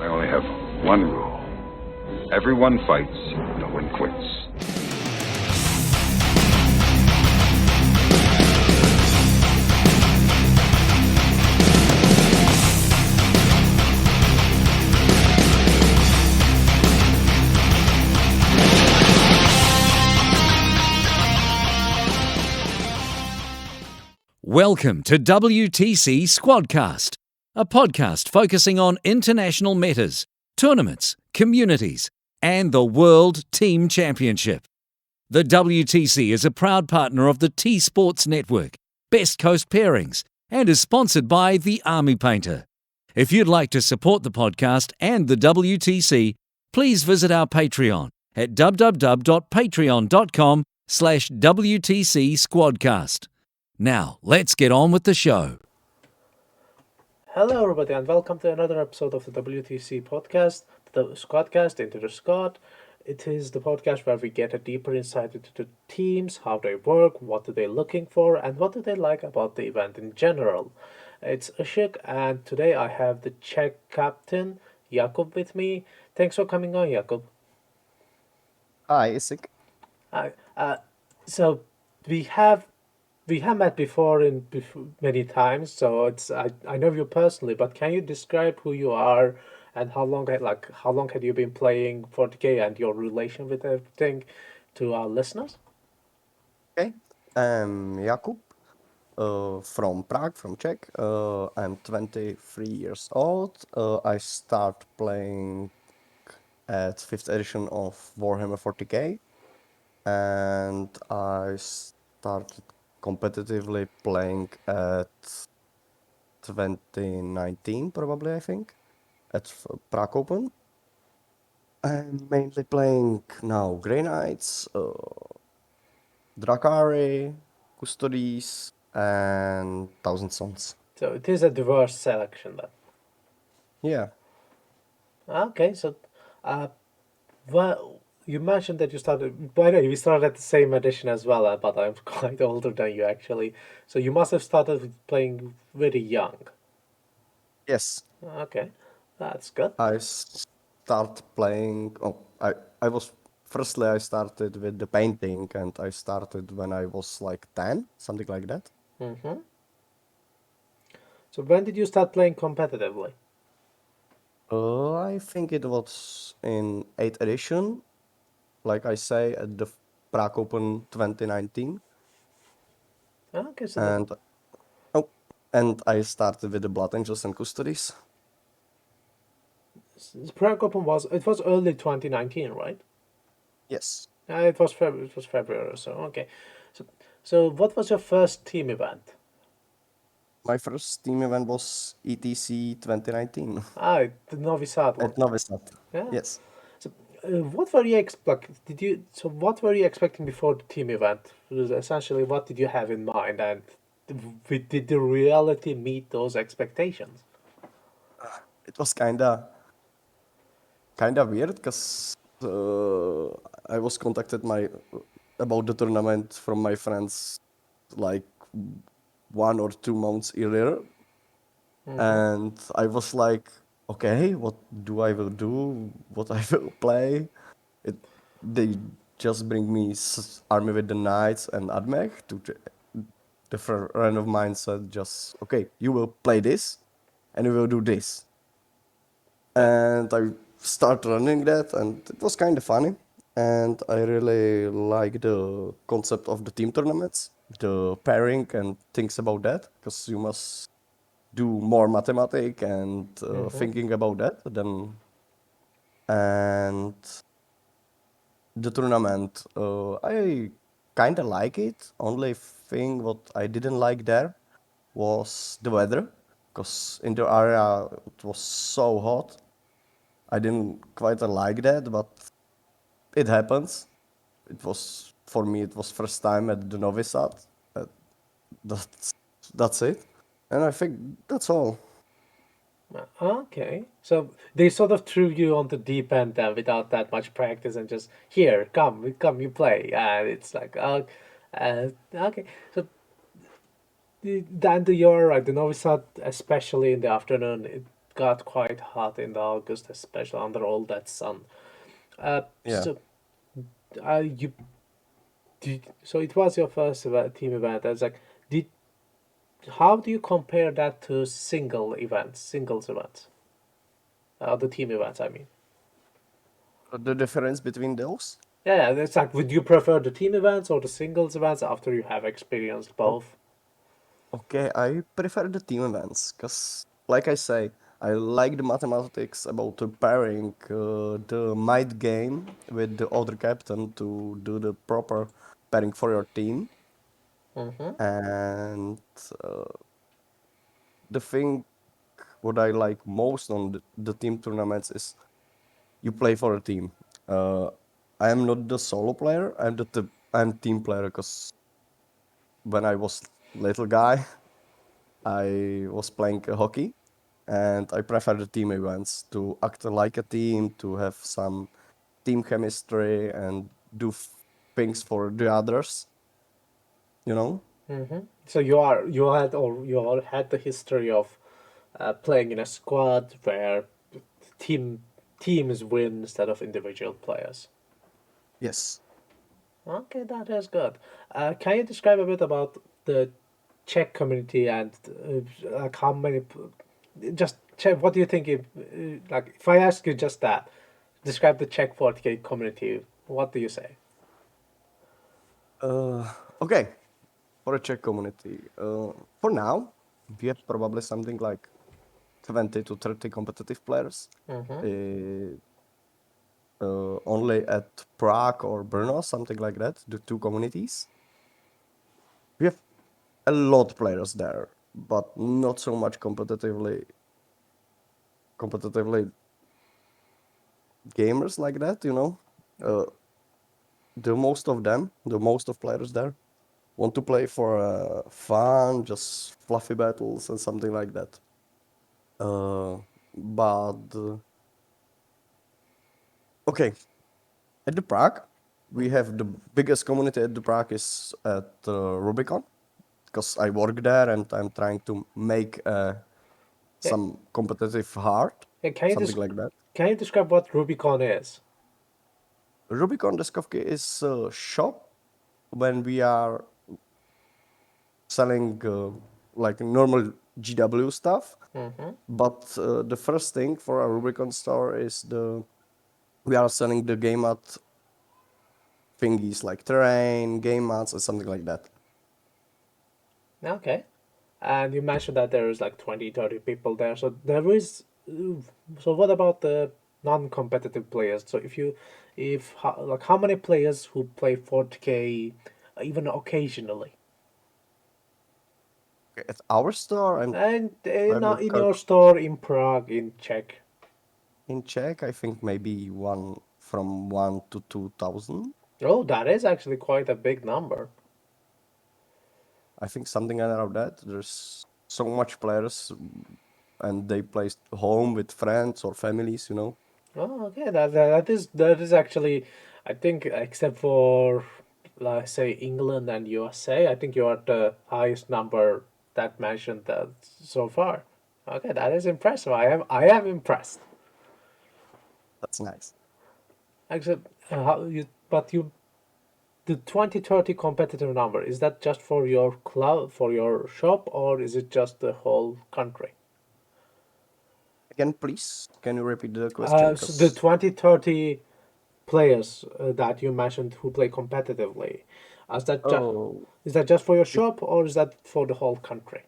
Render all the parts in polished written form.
I only have one rule. Everyone fights, no one quits. Welcome to WTC Squadcast, a podcast focusing on international matters, tournaments, communities, and the World Team Championship. The WTC is a proud partner of the T-Sports Network, Best Coast Pairings, and is sponsored by The Army Painter. If you'd like to support the podcast and the WTC, please visit our Patreon at www.patreon.com/WTC Squadcast. Now, let's get on with the show. Hello, everybody, and welcome to another episode of the WTC podcast, the Squadcast, Into the Squad. It is the podcast where we get a deeper insight into the teams, how they work, what are they looking for, and what do they like about the event in general. It's Işık, and today I have the Czech captain, Jakub, with me. Thanks for coming on, Jakub. Hi, Işık. Hi. So we have met before many times, so I know you personally, but can you describe who you are and how long had you been playing 40K and your relation with everything to our listeners? Okay, I'm Jakub from Prague, from Czech. I'm 23 years old. I start playing at 5th edition of Warhammer 40K, and I started competitively playing at 2019, probably, I think, at Prague Open. I'm mainly playing now Grey Knights, Drakari, Custodies, and Thousand Sons. So it is a diverse selection then. Yeah. Okay, so well, you mentioned that you started. By the way, we started at the same edition as well, but I'm quite older than you actually. So you must have started with playing very young. Yes. Okay, that's good. I start playing. Firstly, I started with the painting, and I started when I was like 10, something like that. Mm-hmm. So when did you start playing competitively? I think it was in 8th edition, like I say, at the Prague Open 2019. Okay, so And I started with the Blood Angels and Custodies. the Prague Open was early 2019, right? Yes. It was February. It was February or so. Okay, so what was your first team event? My first team event was ETC 2019 The Novi Sad one. at Novi Sad. Yeah. Yes. So, what were you what were you expecting before the team event? Essentially, what did you have in mind, and did the reality meet those expectations? It was kinda weird because I was contacted about the tournament from my friends like 1 or 2 months earlier, and I was like, okay, what do I will do? What I will play? They just bring me Army with the Knights and Admech to the friend of mine said just, okay, you will play this and you will do this. And I start running that, and it was kind of funny. And I really like the concept of the team tournaments, the pairing and things about that, because you must do more mathematics and thinking about that. And the tournament, I kind of like it. Only thing what I didn't like there was the weather, because in the area it was so hot. I didn't quite like that, but it happens. For me, it was first time at the Novi Sad. That's it. And I think that's all. Okay, so they sort of threw you on the deep end then without that much practice and just here, come, you play, and it's like, okay. So you're right. The Novi Sad, especially in the afternoon, got quite hot in the August, especially under all that sun. Yeah. So, you so it was your first team event. I was like, did how do you compare that to singles events, the team events? I mean, The difference between those? yeah, it's like, would you prefer the team events or the singles events after you have experienced both? Okay, I prefer the team events because, like I say, I like the mathematics about pairing the might game with the other captain to do the proper pairing for your team. Mm-hmm. And uh, the thing what I like most on the team tournaments is you play for a team. Uh, I am not the solo player. I'm team player because when I was little guy, I was playing hockey, and I prefer the team events to act like a team, to have some team chemistry, and do things for the others. You know? Mm-hmm. So you all had the history of playing in a squad where team teams win instead of individual players. Yes. Okay, that is good. Can you describe a bit about the Czech community and like how many? Just Czech, what do you think? Like, if I ask you just that, describe the Czech 40K community. What do you say? Okay. For a Czech community, for now, we have probably something like 20 to 30 competitive players. Mm-hmm. Only at Prague or Brno, something like that, the two communities. We have a lot of players there, but not so much competitively gamers like that, you know. Uh, the most of players there want to play for fun, just fluffy battles and something like that. But okay, at the Prague, we have the biggest community at the Prague is at Rubicon, because I work there and I'm trying to make Yeah, some competitive heart, yeah, something like that. can you describe what Rubicon is? Rubicon Deskovky is a shop when we are selling like normal GW stuff. Mm-hmm. But the first thing for our Rubicon store is we are selling the game mat thingies like terrain, game mats, and something like that. Okay. And you mentioned that there is like 20, 30 people there. So there is. So what about the non-competitive players? So like how many players who play 40K even occasionally? Okay, at our store, And I'm not in your store in Prague, in Czech. in Czech, I think maybe one from 1 to 2,000. Oh, that is actually quite a big number. I think something around that. There's so much players, and they play home with friends or families, you know. Oh, okay. That is actually, I think, except for, let's say, England and USA, I think you are the highest number that mentioned that so far. Okay, that is impressive. I am impressed. That's nice. Except, the 2030 competitive number, is that just for your club, for your shop, or is it just the whole country? Again, please, can you repeat the question? So the Because 2030 players that you mentioned who play competitively, is that just oh, is that just for your it, shop or is that for the whole country?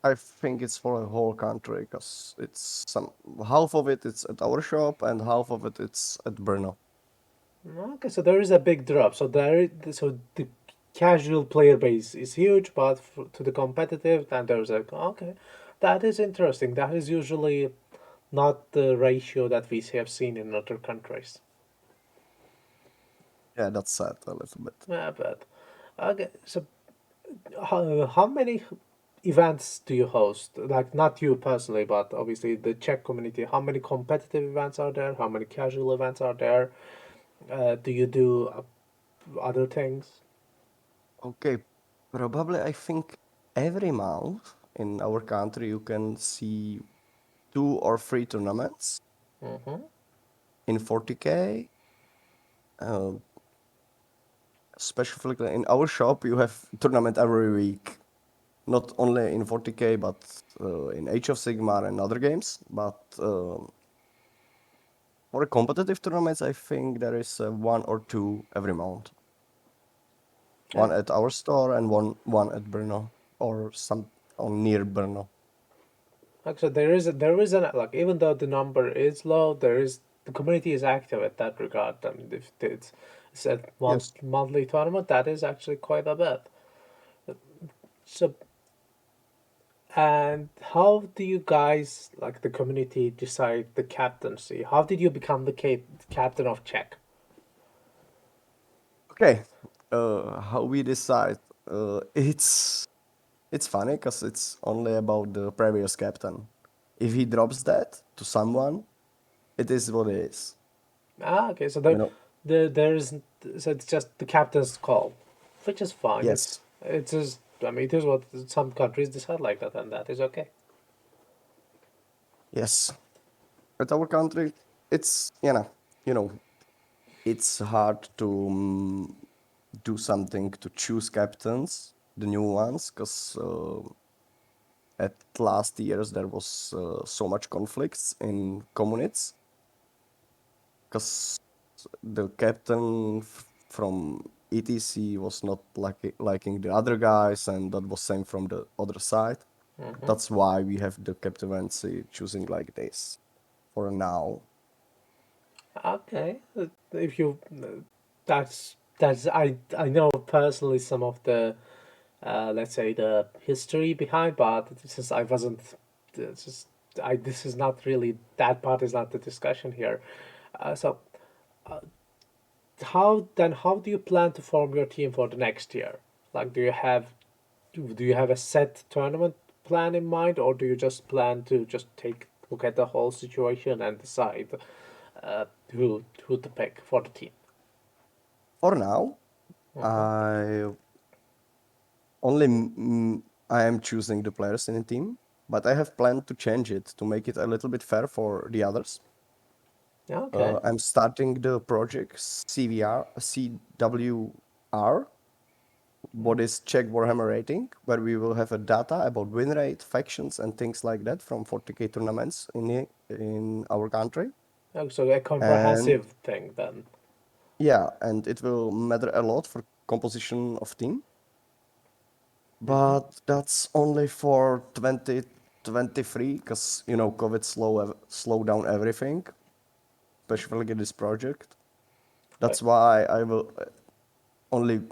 I think it's for the whole country because it's some half of it it's at our shop and half of it it's at Brno. Okay, so there is a big drop. So the casual player base is huge, but to the competitive, then there's a okay. That is interesting. That is usually not the ratio that we have seen in other countries. Yeah, that's sad a little bit. Yeah, but okay. So how many events do you host? Like not you personally, but obviously the Czech community. How many competitive events are there? How many casual events are there? Do you do other things? Okay, probably I think every month in our country you can see 2 or 3 tournaments in 40K. Specifically in our shop, you have tournament every week. Not only in 40K, but in Age of Sigmar and other games. But for competitive tournaments, I think there is 1 or 2 every month. One at our store and one at Brno or near Brno. Actually, there is an like even though the number is low, the community is active at that regard. I mean, if it's a Yes. monthly tournament, that is actually quite a bit. So, and how do you guys like the community decide the captaincy? How did you become the captain of Czech? Okay. How we decide? It's funny because it's only about the previous captain. If he drops that to someone, it is what it is. Okay, so You know? so it's just the captain's call, which is fine. Yes. It's just I mean it is what some countries decide like that, and that is okay. Yes. At our country, it's it's hard to do something to choose captains, the new ones, because at last years there was so much conflicts in communities, because the captain from ETC was not liking the other guys, and that was same from the other side. That's why we have the captaincy choosing like this for now. Okay, if you that's I know personally some of the let's say the history behind, but since I wasn't, it's just this is not really that part is not the discussion here. So how do you plan to form your team for the next year? Like, do you have a set tournament plan in mind, or do you just plan to just take look at the whole situation and decide who to pick for the team? For now, I only I am choosing the players in the team, but I have planned to change it to make it a little bit fair for the others. Okay. I'm starting the project CWR, what is Czech Warhammer rating, where we will have a data about win rate, factions, and things like that from 40K tournaments in our country. Oh, so a And comprehensive thing then. yeah, and it will matter a lot for composition of team. But that's only for 2023, because COVID slow down everything, especially this project. That's why only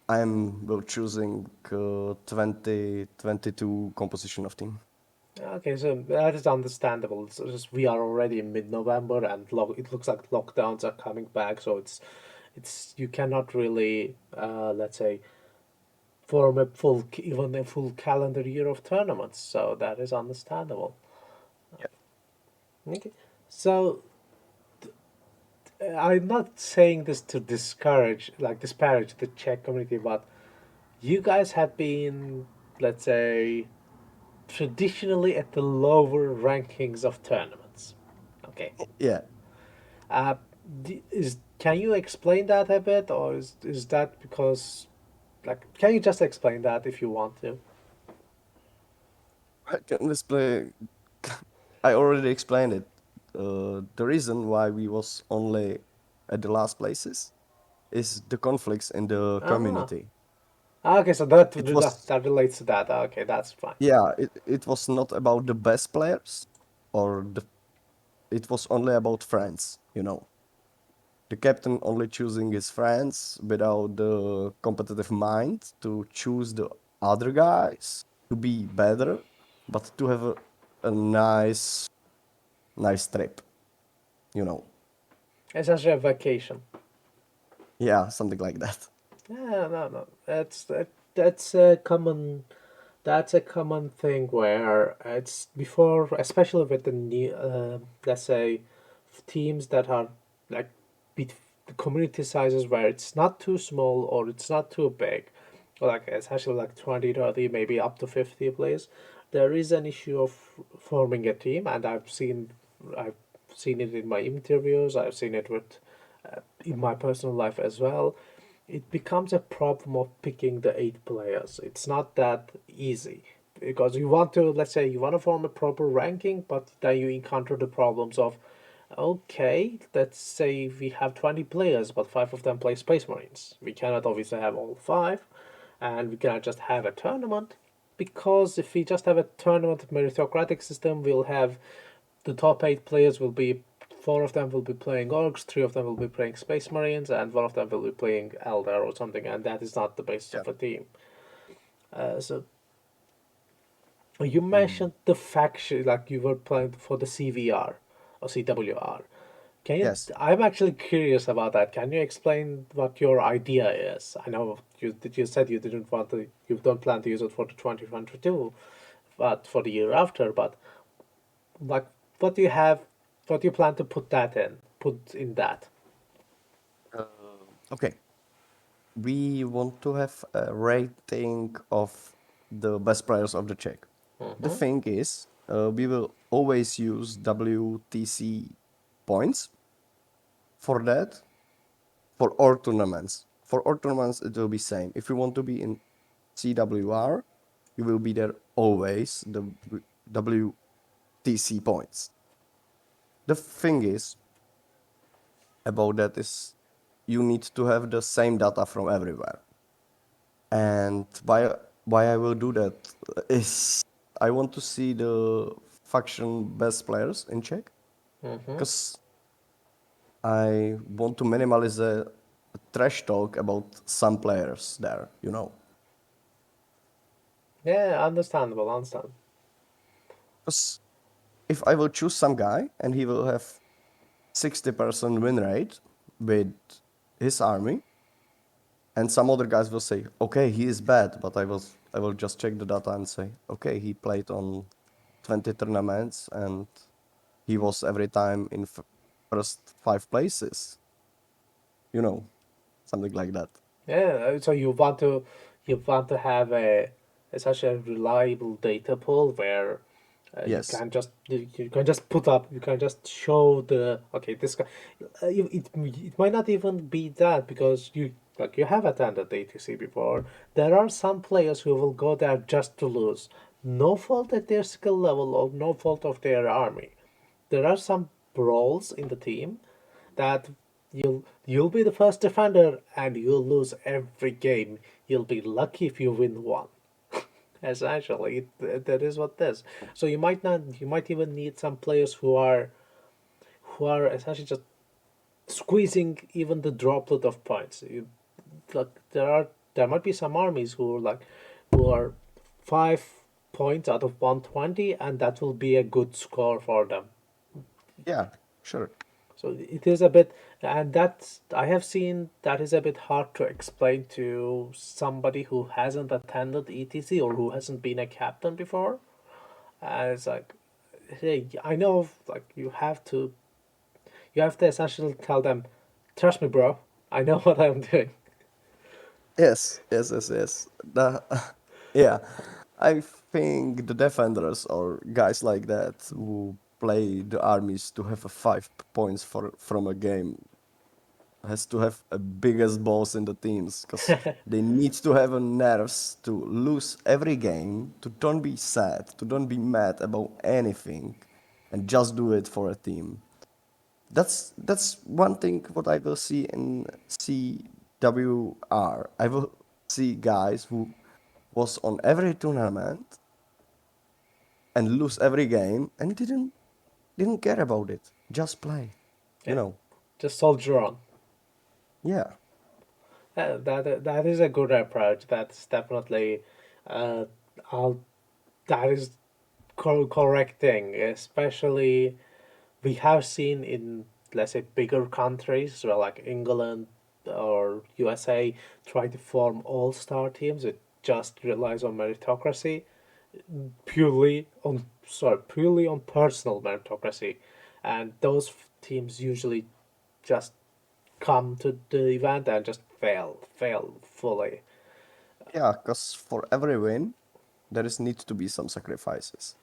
will choosing 2022 composition of team. Okay, so that is understandable. It's just we are already in mid-November and it looks like lockdowns are coming back, so it's you cannot really let's say form even a full calendar year of tournaments. So that is understandable. Yeah. Okay, so I'm not saying this to disparage the Czech community, but you guys have been, let's say, traditionally at the lower rankings of tournaments. Okay. Yeah. Uh, can you explain that a bit, or is that because, like, can you just explain that if you want to? I can display. I already explained it. The reason why we was only at the last places is the conflicts in the Ah, community. okay, so It was that relates to that. Okay, that's fine. Yeah, it was not about the best players, or it was only about friends. The captain only choosing his friends without the competitive mind to choose the other guys to be better, but to have a nice trip, you know. Essentially a vacation. Yeah, something like that. Yeah, no. That's a common. That's a common thing where it's before, especially with the new, let's say, teams that are like bet the community sizes where it's not too small or it's not too big, or like especially like 20, 30, maybe up to 50 players. there is an issue of forming a team, and I've seen it in my interviews. I've seen it with in my personal life as well. It becomes a problem of picking the 8 players. It's not that easy because you want to, let's say, you want to form a proper ranking, but then you encounter the problems of, okay, let's say we have 20 players, but 5 of them play Space Marines. We cannot obviously have all 5, and we cannot just have a tournament, because if we just have a tournament meritocratic system, we'll have the top 8 players will be 4 of them will be playing Orcs, 3 of them will be playing Space Marines, and 1 of them will be playing Eldar or something, and that is not the basis Yeah. of a team. So you Mm. mentioned the faction, like you were playing for the CVR or CWR. Can you? Yes. I'm actually curious about that. Can you explain what your idea is? I know you said you didn't want to, you don't plan to use it for the 2022, but for the year after. But like, what do you have? What do you plan to Put in that? Okay. We want to have a rating of the best players of the Czech. The thing is, we will always use WTC points for that, for all tournaments. For all tournaments, it will be same. If you want to be in CWR, you will be there always, the WTC points. The thing is about that is you need to have the same data from everywhere. And why I will do that is I want to see the faction best players in Czech, because I want to minimize the trash talk about some players there, you know. Yeah, understandable. Understand. Because if I will choose some guy and he will have 60% win rate with his army, and some other guys will say, okay, he is bad, but I will just check the data and say, okay, he played on 20 tournaments and he was every time in first 5 places, you know, something like that. Yeah. So you want to have such a reliable data pool where Yes. you can just put up, you can just show the, okay, this guy. It might not even be that, because you have attended ATC before. There are some players who will go there just to lose, no fault at their skill level or no fault of their army. There are some brawls in the team that you'll be the first defender and you'll lose every game. You'll be lucky if you win one. Essentially, that is what this. So you might even need some players who are essentially just squeezing even the droplet of points. Like there might be some armies who are 5 points out of 120, and that will be a good score for them. Yeah, sure. So it is a bit, and that's, I have seen that is a bit hard to explain to somebody who hasn't attended ETC or who hasn't been a captain before. And it's like, hey, I know, like you have to essentially tell them, trust me, bro, I know what I'm doing. Yes, yes, yes, yes. Yeah, I think the defenders or guys like that who play the armies to have a 5 points from a game has to have a biggest balls in the teams, because they need to have a nerves to lose every game, to don't be sad, to don't be mad about anything, and just do it for a team. That's one thing what I will see in CWR. I will see guys who was on every tournament and lose every game and didn't care about it. Just play, you Yeah, know. just soldier on. Yeah. That is a good approach. That's definitely, uh, I'll, that is correct thing, especially we have seen in, let's say, bigger countries, well, like England or USA, try to form all-star teams. It just relies on meritocracy, purely on personal meritocracy, and those teams usually just come to the event and just fail fully. Yeah, because for every win, there is need to be some sacrifices.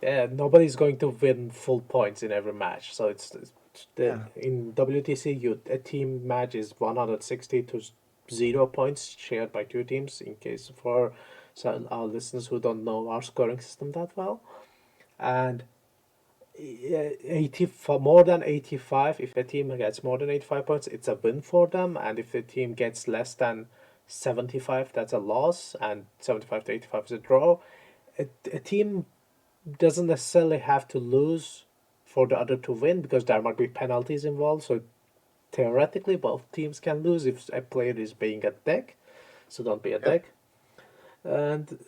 Yeah, nobody's going to win full points in every match. So in WTC, a team match is 160 to 0 points shared by two teams. In case for our listeners who don't know our scoring system that well, and 80 for more than 85. If a team gets more than 85 points, it's a win for them, and if the team gets less than 75, that's a loss, and 75 to 85 is a draw. A team doesn't necessarily have to lose for the other to win because there might be penalties involved. So theoretically, both teams can lose if a player is being a dick. So don't be a dick. And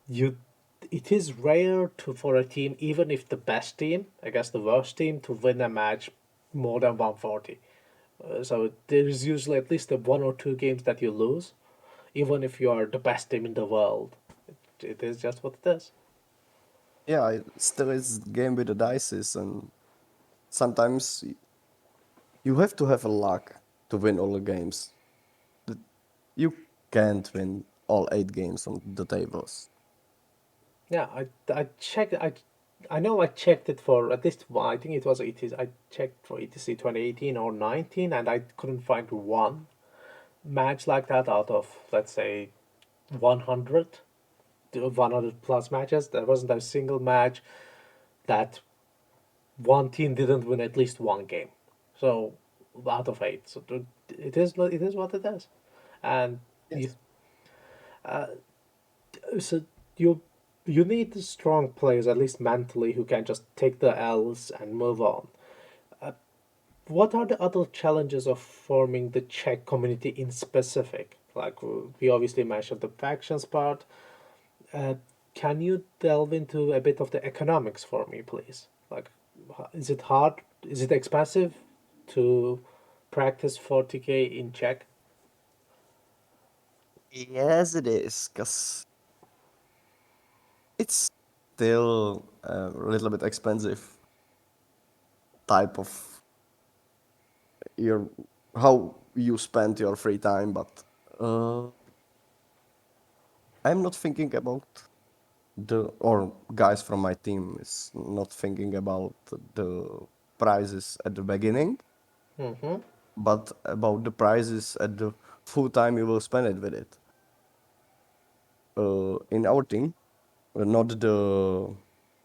you. It is rare for a team, even if the best team against the worst team, to win a match more than 140. So there is usually at least 1 or 2 games that you lose, even if you are the best team in the world. It is just what it is. Yeah, it still is game with the dices, and sometimes you have to have a luck to win all the games. You can't win all 8 games on the tables. Yeah, I checked. I know I checked it for at least one. I think it was ETC. I checked for ETC 2018 or 19, and I couldn't find one match like that out of, let's say, 100 to 100 plus matches. There wasn't a single match that one team didn't win at least one game. So out of 8. So it is what it is, and Yes. so you need strong players, at least mentally, who can just take the L's and move on. What are the other challenges of forming the Czech community in specific? Like we obviously mentioned the factions part. Uh, can you delve into a bit of the economics for me, please? Like, is it hard? Is it expensive to practice 40K in Czech? Yes, it is, because it's still a little bit expensive type of your how you spend your free time, but uh, I'm not thinking about or guys from my team is not thinking about the prizes at the beginning, Mm-hmm. but about the prizes at the full time you will spend it with it. In our team, not the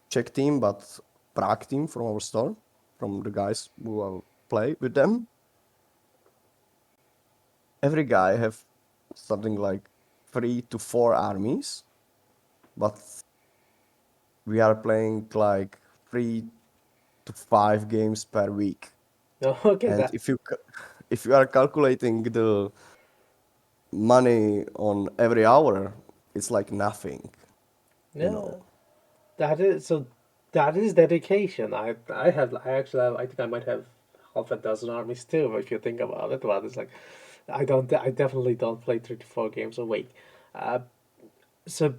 Czech team, but Prague team from our store, from the guys who play with them. Every guy have something like 3 to 4 armies, but we are playing like 3 to 5 games per week. Okay, And that if you are calculating the money on every hour, it's like nothing, you yeah. know. That is so. That is dedication. I actually have. I think I might have half a dozen armies too. If you think about it, but it's like, I don't. I definitely don't play 3 to 4 games a week. Uh, so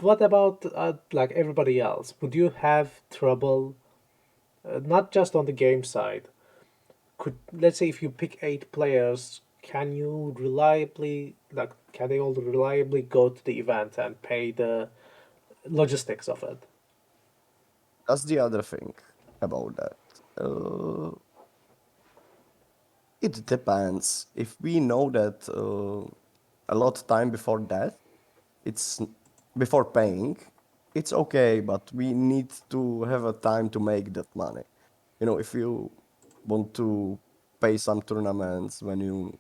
what about like everybody else? Would you have trouble, not just on the game side? Could, let's say, if you pick 8 players, can you reliably, like, can they all reliably go to the event and pay the logistics of it? That's the other thing about that. Uh, it depends. If we know that a lot time before that, it's before paying, it's okay, but we need to have a time to make that money. You know, if you want to pay some tournaments when you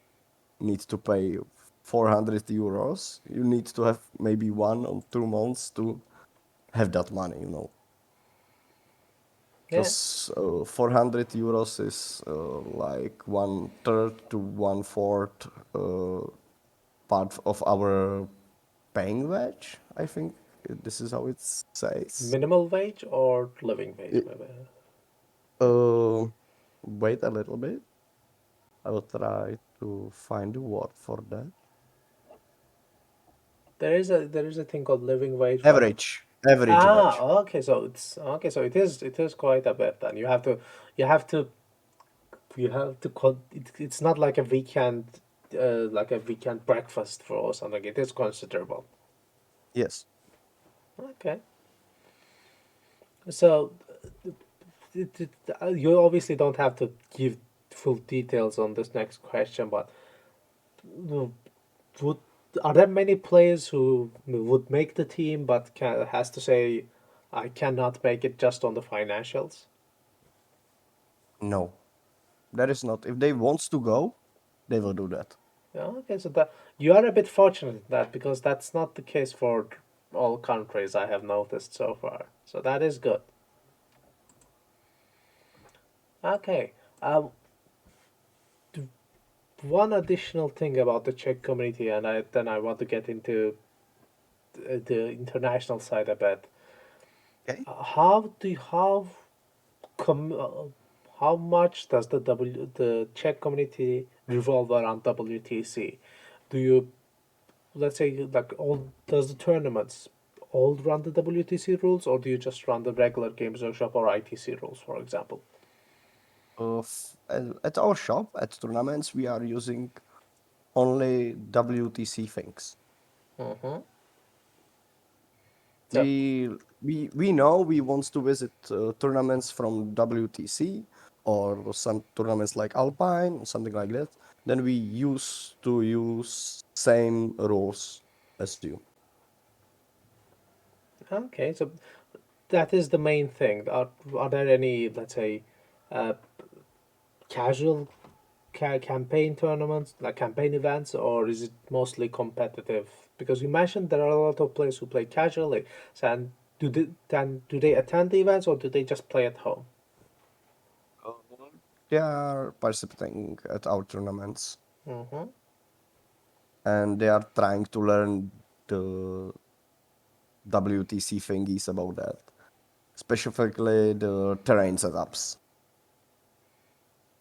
need to pay 400 euros, you need to have maybe 1 or 2 months to have that money, you know. Yeah. Because 400 euros is like 1/3 to 1/4 part of our paying wage, I think. This is how it says. Minimal wage or living wage, I- maybe. Wait a little bit. I will try to find a word for that. There is a thing called living wage for. Average wage. Okay, so it is quite a bit. Then you have to it's not like a weekend like a weekend breakfast or something. It is considerable. Yes. Okay. So you obviously don't have to give full details on this next question, but would are there many players who would make the team but has to say, I cannot make it just on the financials? No, that is not. If they wants to go, they will do that. Yeah, okay, so that you are a bit fortunate in that because that's not the case for all countries I have noticed so far. So that is good. Okay. One additional thing about the Czech community, and I want to get into the international side a bit. Okay. How com how much does the Czech community revolve around WTC? Do you, let's say, like all does the tournaments all run the WTC rules, or do you just run the regular Games Workshop or ITC rules, for example? At our shop, at tournaments, we are using only WTC things. Mm-hmm. So, We know we want to visit tournaments from WTC or some tournaments like Alpine, something like that. Then we used to use same rules as you. okay, so that is the main thing. Are there any, let's say, uh, casual campaign tournaments, like campaign events, or is it mostly competitive? Because you mentioned there are a lot of players who play casually. So, and do they attend the events or do they just play at home? They are participating at our tournaments Mm-hmm. and they are trying to learn the WTC thingies about that, specifically the terrain setups.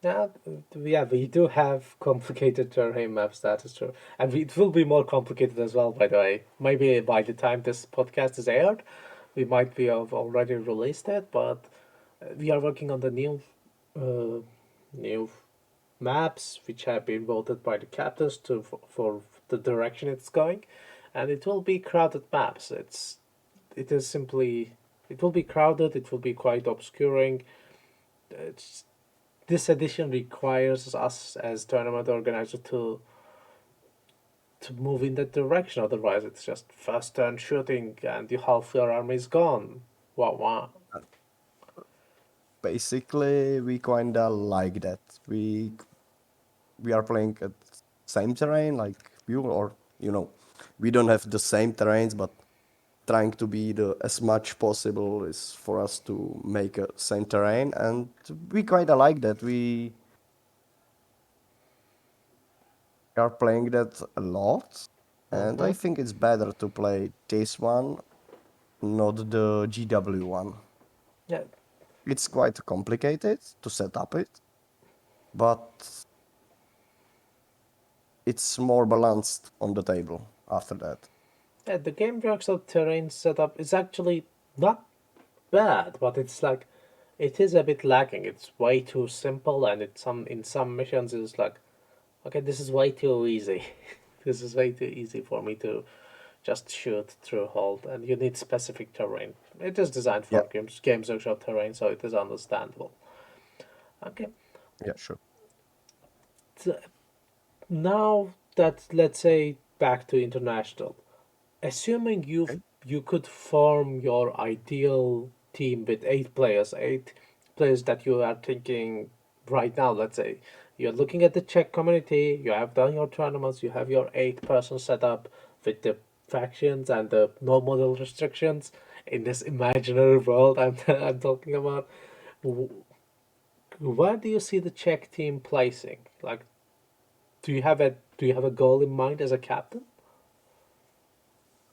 Yeah, yeah, we do have complicated terrain maps, that is true. And it will be more complicated as well, by the way. Maybe by the time this podcast is aired, we might be have already released it, but we are working on the uh, new maps, which have been voted by the captains for the direction it's going, and it will be crowded maps. It is simply it will be crowded. It will be quite obscuring. It's This edition requires us as tournament organizer to move in that direction. Otherwise, it's just first turn shooting and the half your army is gone. Wow. Basically, we kinda like that. We are playing at same terrain like you, or we don't have the same terrains, but trying to be the as much possible is for us to make a same terrain, and we kinda like that. We are playing that a lot, and I Mm-hmm. think it's better to play this one, not the GW one. Yeah, It's quite complicated to set up it, but it's more balanced on the table after that. yeah. The game workshop terrain setup is actually not bad, but it's like it is a bit lacking. It's way too simple, and in some missions it's like, okay, this is way too easy. This is way too easy for me to just shoot through hold, and you need specific terrain. It is designed Yeah, for games workshop terrain, so it is understandable. Okay, yeah, sure. so now that, let's say, back to international, assuming Okay. you could form your ideal team with eight players that you are thinking right now. Let's say you're looking at the Czech community, you have done your tournaments, you have your 8-person setup with the factions and the no model restrictions in this imaginary world I'm talking about. Where do you see the Czech team placing? Like, do you have a goal in mind as a captain?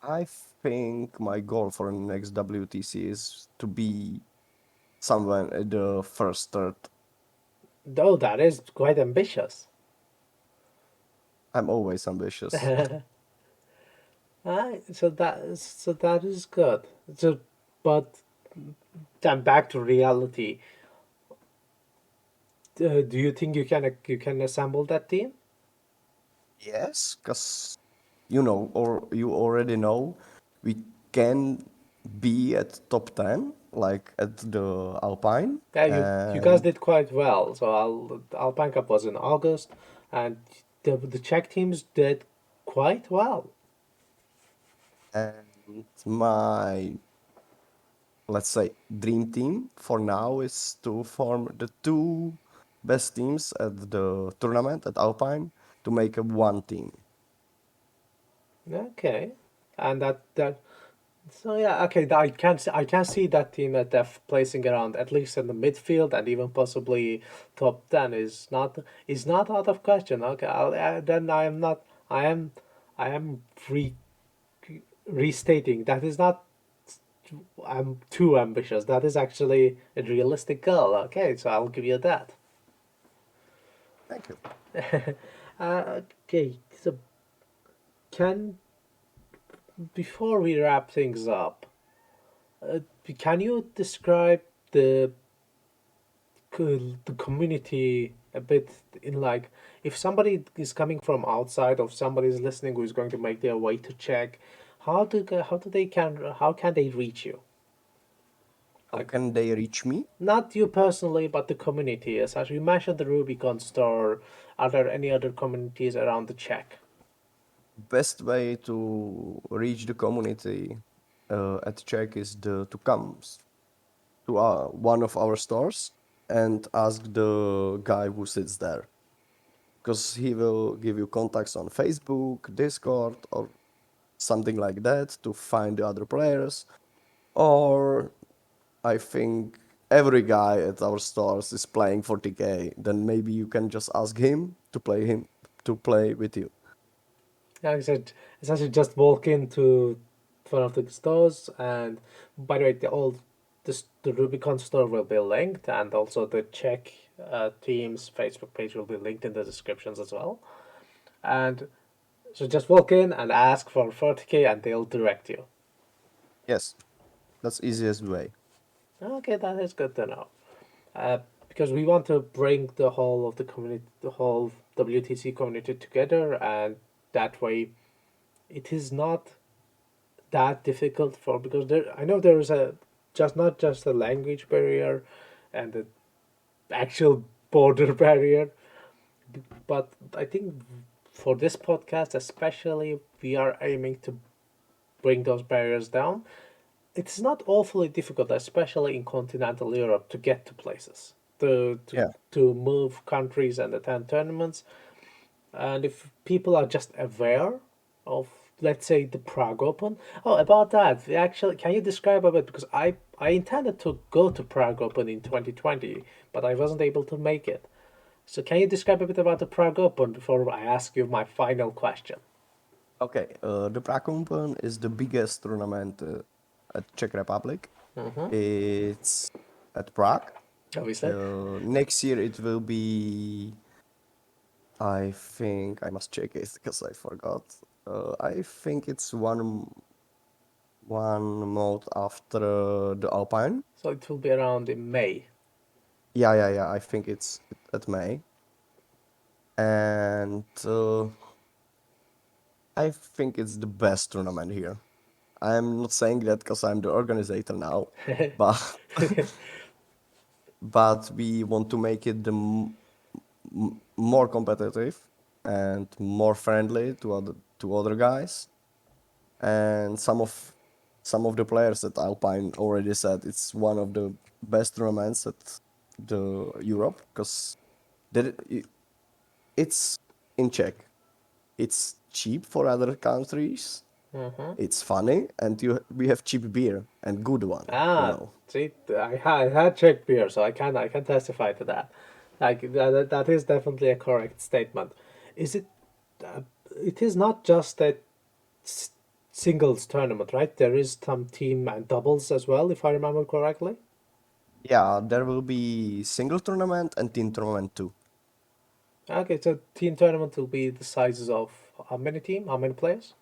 I think my goal for the next WTC is to be somewhere at the first third. Though that is quite ambitious. I'm always ambitious. So that is good. So, but then back to reality. Do you think you can assemble that team? Yes, because you know, or you already know, we can be at top 10, like at the Alpine. Yeah, you guys And did quite well. So Alpine Cup was in August, and the Czech teams did quite well. and my, let's say, dream team for now is to form the two best teams at the tournament at Alpine to make a one team. Okay, and that so yeah, okay. I can see that team at def placing around at least in the midfield and even possibly top 10 is not out of question. Okay, then I am not. I am restating that is not. I'm too ambitious. That is actually a realistic goal. Okay, so I'll give you that. Thank you. Okay, so can before we wrap things up, uh, can you describe the the community a bit in like if somebody is coming from outside or somebody is listening who is going to make their way to Czech, how can they reach you? How Like can they reach me? not you personally, but the community. As you mentioned, the Rubicon Store. Are there any other communities around the Czech? Best way to reach the community at Czech is to come to one of our stores and ask the guy who sits there, because he will give you contacts on Facebook, Discord, or something like that to find the other players. Or I think every guy at our stores is playing 40k. Then maybe you can just ask him to play with you. Like I said, essentially just walk into one of the stores, and by the way, the Rubicon store will be linked, and also the Czech team's Facebook page will be linked in the descriptions as well. And so just walk in and ask for 40k, and they'll direct you. Yes, that's easiest way. Okay, that is good to know. Uh, because we want to bring the whole of the community, the whole WTC community together, and that way, it is not that difficult for because there I know there is a just not just a language barrier and the actual border barrier, but I think for this podcast especially we are aiming to bring those barriers down. It's not awfully difficult, especially in continental Europe, to get to places, Yeah. to move countries and attend tournaments. And if people are just aware of, let's say, the Prague Open. Oh, about that, actually, can you describe a bit? Because I intended to go to Prague Open in 2020, but I wasn't able to make it. So can you describe a bit about the Prague Open before I ask you my final question? Okay. The Prague Open is the biggest tournament at Czech Republic. It's at Prague. Obviously. Next year it will be. I think I must check it because I forgot. I think it's one month after the Alpine. So it will be around in May. Yeah. I think it's at May, and I think it's the best tournament here. I'm not saying that because I'm the organizer now, but but we want to make it more competitive and more friendly to other guys. And some of the players at Alpine already said it's one of the best tournaments at the Europe because it's in Czech. It's cheap for other countries. It's funny, and we have cheap beer and good one. Ah, see, I had Czech beer, so I can testify to that. Like that is definitely a correct statement. Is it? Uh, it is not just a s- singles tournament, right? There is some team and doubles as well, if I remember correctly. Yeah, there will be single tournament and team tournament too. Okay, so team tournament will be the sizes of how many players?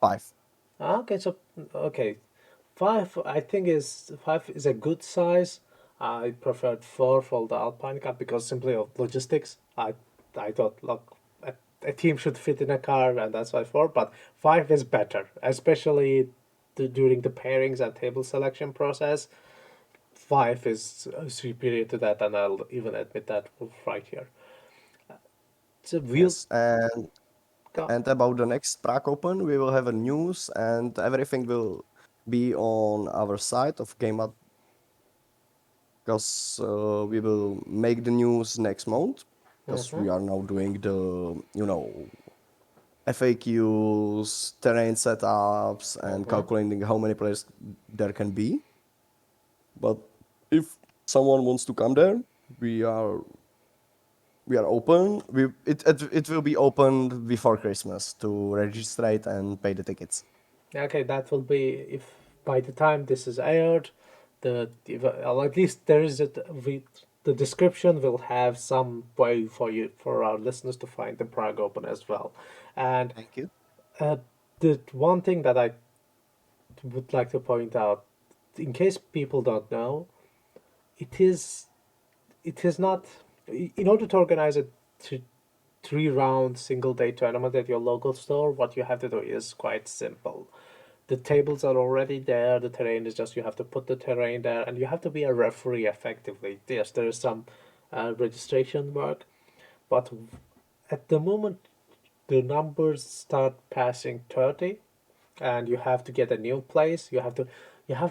5. Okay, so okay, five. I think is five is a good size. I preferred four for the Alpine Cup because simply of logistics. I thought look a team should fit in a car, and that's why 4. But 5 is better, especially during the pairings and table selection process. 5 is superior to that, and I'll even admit that right here. So we'll Yes, and go. about the next Prague Open, we will have a news, and everything will be on our site of GameUp, because we will make the news next month, because we are now doing the FAQs, terrain setups, and calculating how many players there can be. But if someone wants to come there, we are open. It will be open before Christmas to register and pay the tickets. Okay, that will be, if by the time this is aired, well, at least there is the description will have some way for our listeners to find the Prague Open as well. And Thank you. the one thing that I would like to point out, in case people don't know, it is not, in order to organize a 3-round single day tournament at your local store, what you have to do is quite simple. The tables are already there, the terrain is just, you have to put the terrain there, and you have to be a referee effectively. Yes, there is some registration work, but at the moment the numbers start passing 30, and you have to get a new place, you have to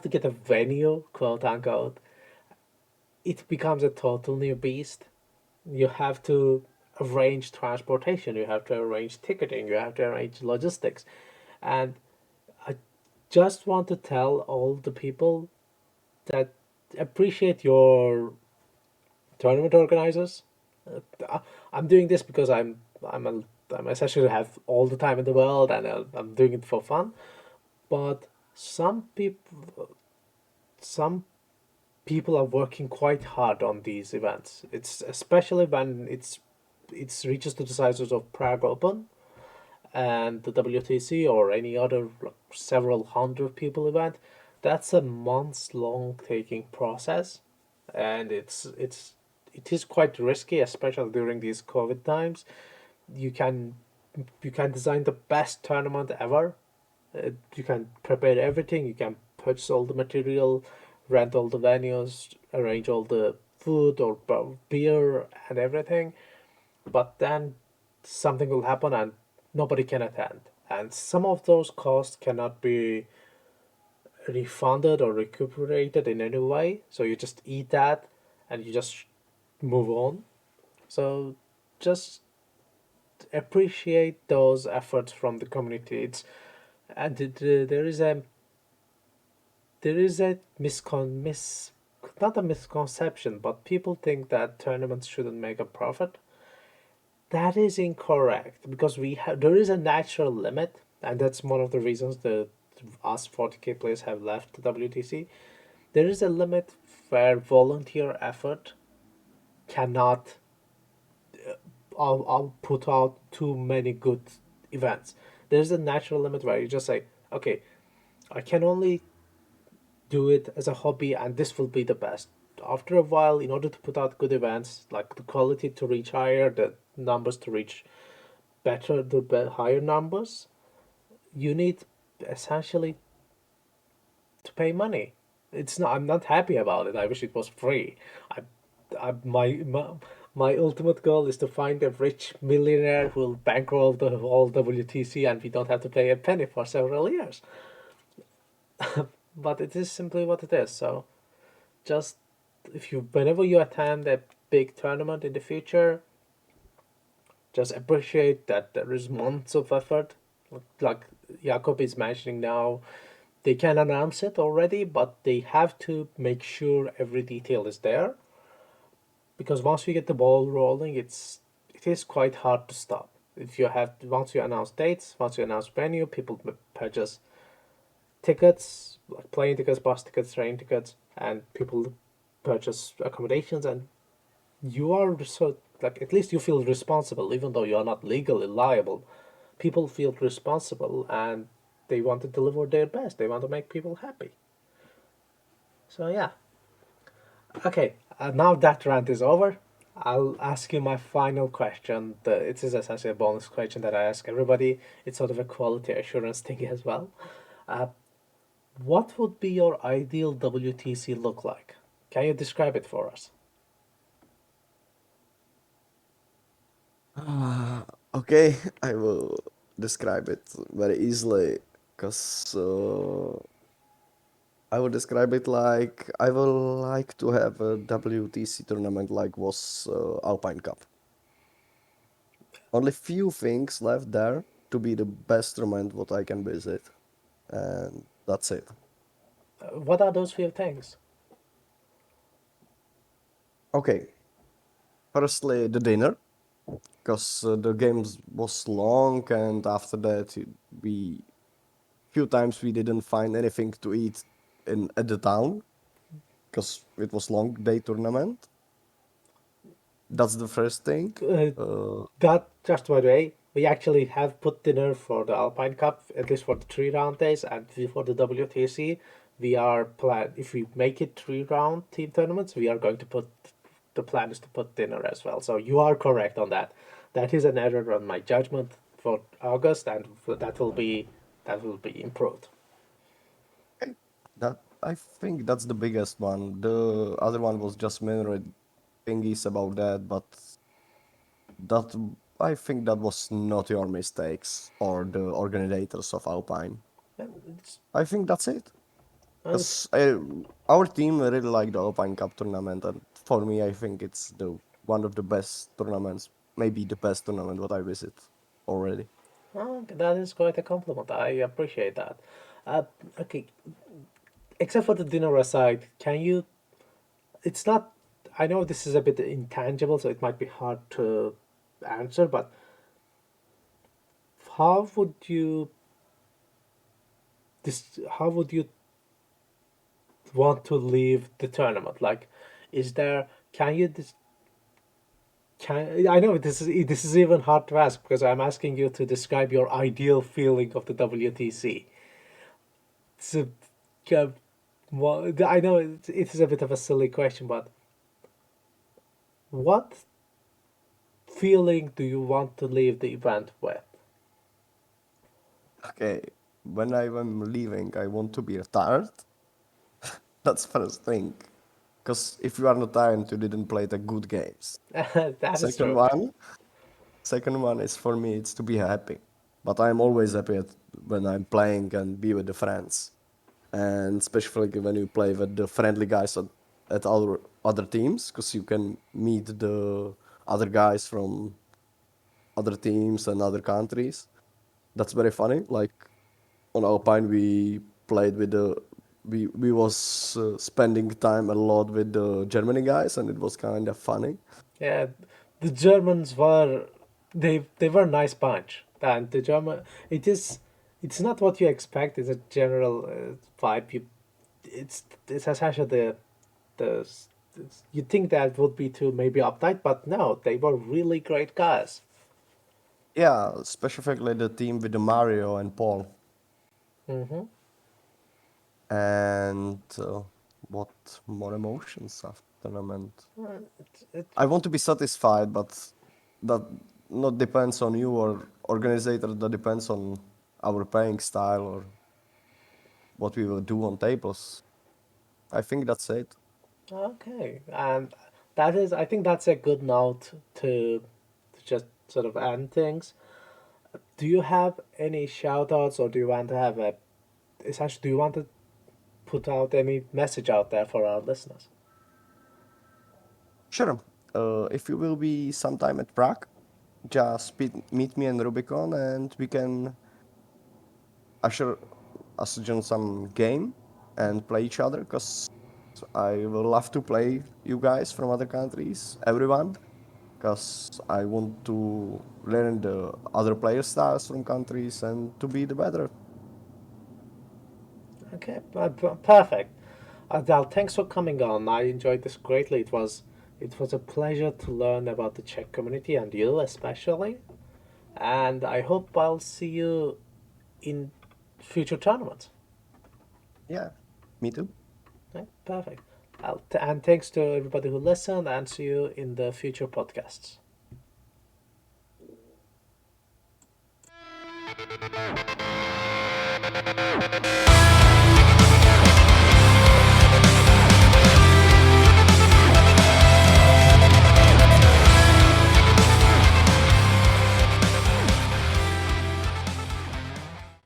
get a venue, quote unquote. It becomes a total new beast. You have to arrange transportation, you have to arrange ticketing, you have to arrange logistics. And I just want to tell all the people that appreciate your tournament organizers. I'm doing this because I'm essentially have all the time in the world, and I'm doing it for fun. But some people are working quite hard on these events. It's especially when it's reaches to the sizes of Prague Open and the WTC or any other several hundred people event. That's a months long taking process, and it is quite risky, especially during these COVID times. You can design the best tournament ever. You can prepare everything. You can purchase all the material, rent all the venues, arrange all the food or beer and everything. But then something will happen and nobody can attend. And some of those costs cannot be refunded or recuperated in any way. So you just eat that and you just move on. So just appreciate those efforts from the community. There is a not a misconception, but people think that tournaments shouldn't make a profit. That is incorrect, because there is a natural limit, and that's one of the reasons that us 40k players have left the WTC. There is a limit where volunteer effort cannot I'll put out too many good events. There's a natural limit where you just say, okay, I can only do it as a hobby, and this will be the best. After a while, in order to put out good events, like the quality to reach higher, the numbers to reach better, higher numbers, you need essentially to pay money. It's not. I'm not happy about it. I wish it was free. My ultimate goal is to find a rich millionaire who will bankroll the whole WTC, and we don't have to pay a penny for several years. But it is simply what it is. So, just whenever you attend a big tournament in the future, just appreciate that there is months of effort. Like Jakub is mentioning now, they can announce it already, but they have to make sure every detail is there. Because once we get the ball rolling, it is quite hard to stop. Once you announce dates, once you announce venue, people purchase tickets, like plane tickets, bus tickets, train tickets, and people purchase accommodations, and you are so, like, at least you feel responsible, even though you are not legally liable. People feel responsible, and they want to deliver their best. They want to make people happy. So yeah. Okay, now that rant is over. I'll ask you my final question. It is essentially a bonus question that I ask everybody. It's sort of a quality assurance thing as well. Uh, what would be your ideal WTC look like? Can you describe it for us? Okay, I will describe it very easily because I will describe it like I will like to have a WTC tournament like was Alpine Cup. Only few things left there to be the best tournament what I can visit, and that's it. What are those few things? Okay, firstly the dinner, because the games was long, and after that we few times we didn't find anything to eat in at the town because it was long day tournament. That's the first thing. Uh, Uh, that just by the way, we actually have put dinner for the Alpine Cup, at least for the 3 round days, and for the WTC, we are plan. If we make it 3 round team tournaments, we are going to put the plan is to put dinner as well. So you are correct on that. That is an error on my judgment for August, and that will be improved. that I think that's the biggest one. The other one was just minor thingies about that, but that I think that was not your mistakes or the organizers of Alpine. It's, I think that's it. it's Because our team really like the Alpine Cup tournament, and for me, I think it's the one of the best tournaments, maybe the best tournament what I visit already. that is quite a compliment. I appreciate that. Uh, okay, except for the dinner aside, can you it's not I know this is a bit intangible, so it might be hard to answer, but how would you how would you want to leave the tournament? Like, is there can you can I know this is even hard to ask because I'm asking you to describe your ideal feeling of the WTC. So, uh, well, I know it is a bit of a silly question, but what feeling do you want to leave the event with? Okay, when I am leaving, I want to be retired. That's first thing. Because if you are not tired, you didn't play the good games. That is Second true. one, second one is for me, it's to be happy. But I'm always happy when I'm playing and be with the friends. And especially when you play with the friendly guys at other teams, because you can meet the other guys from other teams and other countries. That's very funny. Like on Alpine, we played with the we was spending time a lot with the Germany guys, and it was kind of funny. Yeah, the Germans were they were a nice bunch, and the German it's not what you expect. It's a general vibe. It's essentially the you think that would be too maybe uptight, but no, they were really great guys. Yeah, specifically the team with the Mario and Paul. Mm-hmm. And what more emotions after tournament? It, I want to be satisfied, but that not depends on you or organizer. That depends on our playing style or what we will do on tables. I think that's it. okay, and that is I think that's a good note to just sort of end things. Do you have any shout outs or do you want to have a essentially do you want to put out any message out there for our listeners? Sure. If you will be sometime at Prague, just meet me in Rubicon and we can assure us on some game and play each other because I will love to play you guys from other countries, everyone, because I want to learn the other player styles from countries and to be the better. Okay, perfect. Adele, thanks for coming on. I enjoyed this greatly. It was a pleasure to learn about the Czech community and you especially. And I hope I'll see you in future tournaments. Yeah, me too. Okay, perfect. And thanks to everybody who listened, and see you in the future podcasts. We'll be right back.